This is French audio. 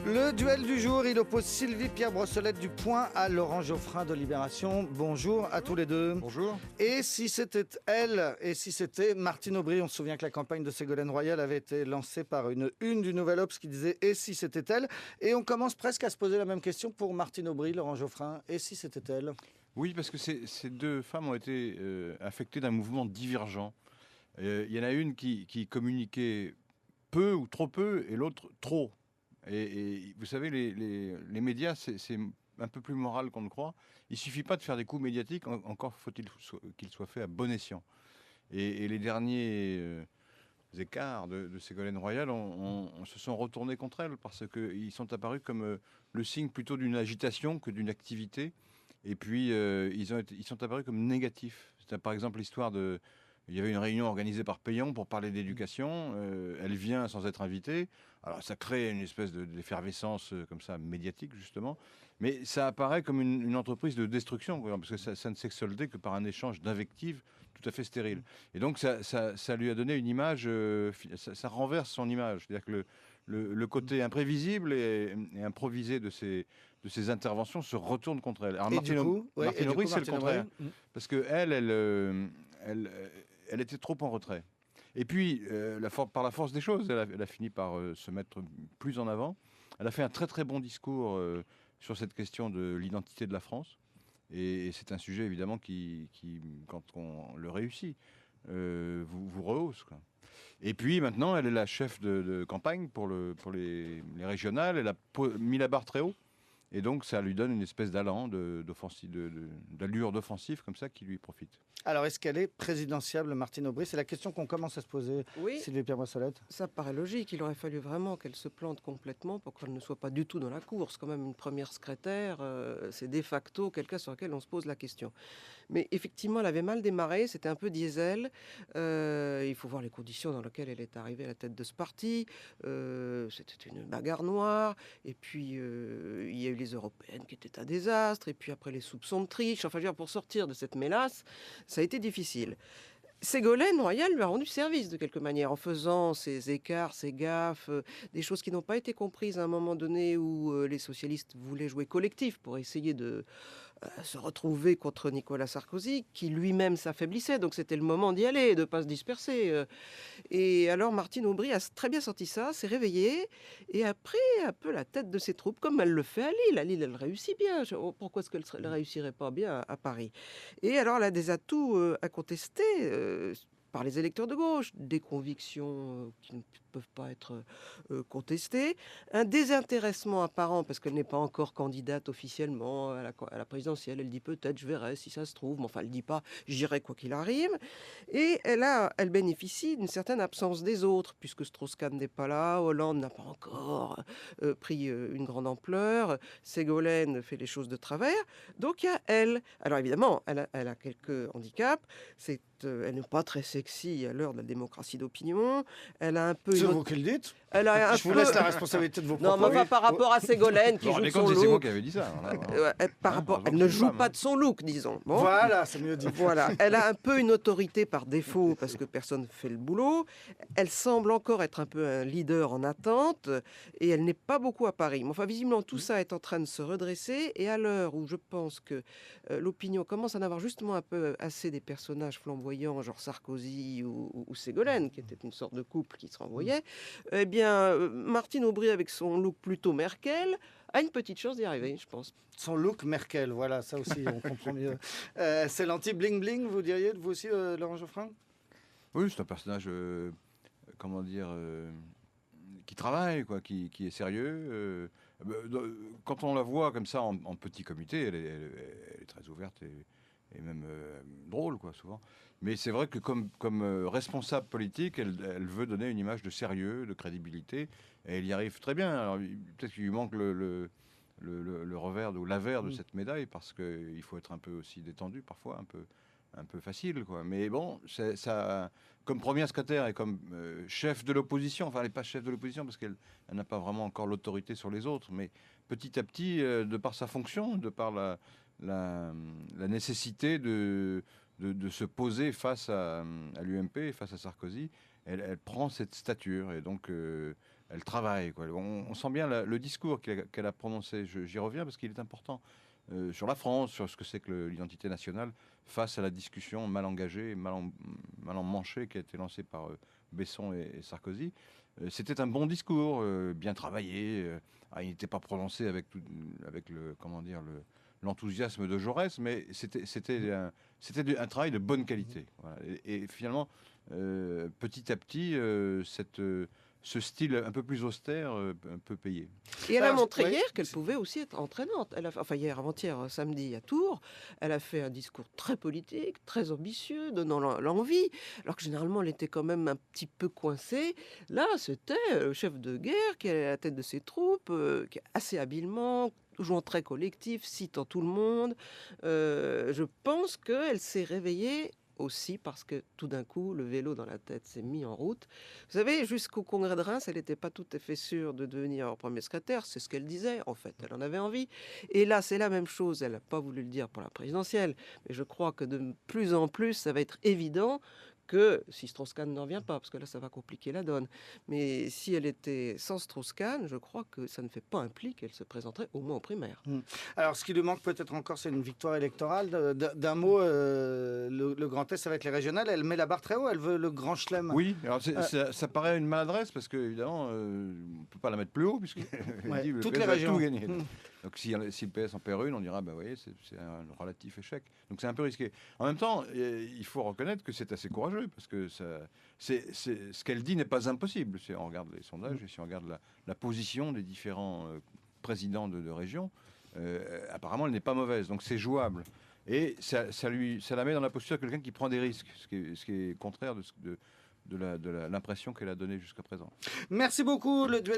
Le duel du jour, il oppose Sylvie Pierre Brossolette du Point à Laurent Geoffrin de Libération. Bonjour à tous les deux. Bonjour. Et si c'était elle, et si c'était Martine Aubry, on se souvient que la campagne de Ségolène Royal avait été lancée par une du Nouvel Obs qui disait « Et si c'était elle ?» Et on commence presque à se poser la même question pour Martine Aubry, Laurent Geoffrin. Et si c'était elle? Oui, parce que ces deux femmes ont été affectées d'un mouvement divergent. Il y en a une qui communiquait peu ou trop peu et l'autre trop. Et vous savez, les médias, c'est un peu plus moral qu'on ne croit. Il suffit pas de faire des coups médiatiques, encore faut-il qu'ils soient faits à bon escient. Et les derniers écarts de Ségolène Royal se sont retournés contre elle parce qu'ils sont apparus comme le signe plutôt d'une agitation que d'une activité. Et puis, ils sont apparus comme négatifs. C'était par exemple l'histoire de... Il y avait une réunion organisée par Payon pour parler d'éducation. Elle vient sans être invitée. Alors, ça crée une espèce d'effervescence comme ça, médiatique, justement. Mais ça apparaît comme une entreprise de destruction, quoi, parce que ça ne s'est soldé que par un échange d'invectives tout à fait stérile. Et donc, ça lui a donné une image... ça renverse son image. C'est-à-dire que le côté imprévisible et improvisé de ces interventions se retourne contre elle. Alors Martine Aubry, c'est le contraire. Parce qu'elle, elle était trop en retrait. Et puis, par la force des choses, elle a fini par se mettre plus en avant. Elle a fait un très très bon discours sur cette question de l'identité de la France. Et c'est un sujet évidemment qui quand on le réussit, vous rehausse, quoi. Et puis maintenant, elle est la chef de campagne pour les régionales. Elle a mis la barre très haut. Et donc, ça lui donne une espèce d'allant, d'allure d'offensive comme ça qui lui profite. Alors, est-ce qu'elle est présidentiable, Martine Aubry? C'est la question qu'on commence à se poser, oui, Sylvie Pierre Brossolette. Ça paraît logique. Il aurait fallu vraiment qu'elle se plante complètement pour qu'elle ne soit pas du tout dans la course. Quand même, une première secrétaire, c'est de facto quelqu'un sur lequel on se pose la question. Mais effectivement, elle avait mal démarré. C'était un peu diesel. Il faut voir les conditions dans lesquelles elle est arrivée à la tête de ce parti. C'était une bagarre noire. Et puis, il y a eu les européennes qui étaient un désastre. Et puis après, les soupçons de triche. Enfin, je veux dire, pour sortir de cette mélasse, ça a été difficile. Ségolène Royal lui a rendu service de quelque manière en faisant ces écarts, ces gaffes, des choses qui n'ont pas été comprises à un moment donné où les socialistes voulaient jouer collectif pour essayer de se retrouver contre Nicolas Sarkozy, qui lui-même s'affaiblissait. Donc c'était le moment d'y aller, de ne pas se disperser. Et alors Martine Aubry a très bien senti ça, s'est réveillée et a pris un peu la tête de ses troupes, comme elle le fait à Lille. À Lille, elle réussit bien. Pourquoi est-ce qu'elle ne réussirait pas bien à Paris? Et alors, elle a des atouts incontestés par les électeurs de gauche, des convictions qui ne peuvent pas être contestées, un désintéressement apparent parce qu'elle n'est pas encore candidate officiellement à la présidentielle. Elle dit peut-être, je verrai si ça se trouve, mais enfin, elle ne dit pas, j'irai quoi qu'il arrive. Et elle bénéficie d'une certaine absence des autres, puisque Strauss-Kahn n'est pas là, Hollande n'a pas encore pris une grande ampleur, Ségolène fait les choses de travers. Donc il y a elle. Alors évidemment, elle a quelques handicaps. Elle n'est pas très sexy à l'heure de la démocratie d'opinion. Elle a un peu... C'est vous qui le dites. Je vous laisse la responsabilité de vos propos. Non, mais enfin, par rapport à Ségolène, qui joue de son look... C'est moi qui avais dit ça. elle ne joue pas de son look, disons. Bon. Voilà, c'est mieux dit. Voilà. Elle a un peu une autorité par défaut, parce que personne ne fait le boulot. Elle semble encore être un peu un leader en attente, et elle n'est pas beaucoup à Paris. Mais enfin, visiblement, tout ça est en train de se redresser, et à l'heure où je pense que l'opinion commence à en avoir justement un peu assez des personnages flamboyants, genre Sarkozy ou Ségolène, qui était une sorte de couple qui se renvoyait, eh bien, Martine Aubry, avec son look plutôt Merkel, a une petite chance d'y arriver, je pense. Son look Merkel, voilà, ça aussi, on comprend mieux. C'est l'anti-bling-bling, vous diriez, vous aussi, Laurent Geoffrin? Oui, c'est un personnage, comment dire, qui travaille, quoi, qui est sérieux. Quand on la voit comme ça en petit comité, elle est très ouverte et même drôle, quoi, souvent. Mais c'est vrai que comme responsable politique, elle veut donner une image de sérieux, de crédibilité, et elle y arrive très bien. Alors, peut-être qu'il lui manque le revers ou l'avers de cette médaille, parce qu'il faut être un peu aussi détendu, parfois, un peu facile, quoi. Mais bon, ça, comme première secrétaire et comme chef de l'opposition, enfin, elle n'est pas chef de l'opposition parce qu'elle n'a pas vraiment encore l'autorité sur les autres, mais petit à petit, de par sa fonction, de par la nécessité de se poser face à l'UMP, face à Sarkozy, elle prend cette stature. Et donc, elle travaille, quoi. On sent bien le discours qu'elle a prononcé. J'y reviens parce qu'il est important. Sur la France, sur ce que c'est que l'identité nationale, face à la discussion mal engagée, mal emmanchée qui a été lancée par Besson et Sarkozy. C'était un bon discours, bien travaillé. Il n'était pas prononcé avec l'enthousiasme de Jaurès, mais c'était un travail de bonne qualité. Voilà. Et finalement, petit à petit, ce style un peu plus austère peut payer. Et elle a Alors, montré oui, hier qu'elle pouvait aussi être entraînante. Enfin hier, avant-hier, samedi à Tours, elle a fait un discours très politique, très ambitieux, donnant l'envie, alors que généralement elle était quand même un petit peu coincée. Là, c'était le chef de guerre qui est à la tête de ses troupes, qui assez habilement, jouant très collectif, citant tout le monde. Je pense qu'elle s'est réveillée aussi parce que tout d'un coup, le vélo dans la tête s'est mis en route. Vous savez, jusqu'au congrès de Reims, elle n'était pas tout à fait sûre de devenir premier secrétaire. C'est ce qu'elle disait, en fait. Elle en avait envie. Et là, c'est la même chose. Elle n'a pas voulu le dire pour la présidentielle. Mais je crois que de plus en plus, ça va être évident que si Strauss-Kahn n'en vient pas, parce que là, ça va compliquer la donne. Mais si elle était sans Strauss-Kahn, je crois que ça ne fait pas un pli qu'elle se présenterait au moins en primaire. Alors, ce qui lui manque peut-être encore, c'est une victoire électorale. D'un mot, le Grand Est, ça va être les régionales. Elle met la barre très haut. Elle veut le grand chelem. Oui, alors ça paraît une maladresse parce que évidemment, on ne peut pas la mettre plus haut puisque Ouais, dit le toutes PS les va régions. tout gagner. Donc si le PS en perd une, on dira bah vous voyez, c'est un relatif échec. Donc c'est un peu risqué. En même temps, il faut reconnaître que c'est assez courageux parce que ce qu'elle dit n'est pas impossible. Si on regarde les sondages et si on regarde la position des différents présidents de région, apparemment elle n'est pas mauvaise. Donc c'est jouable. Et ça la met dans la posture de quelqu'un qui prend des risques, ce qui est contraire de l'impression qu'elle a donnée jusqu'à présent. Merci beaucoup. Le duel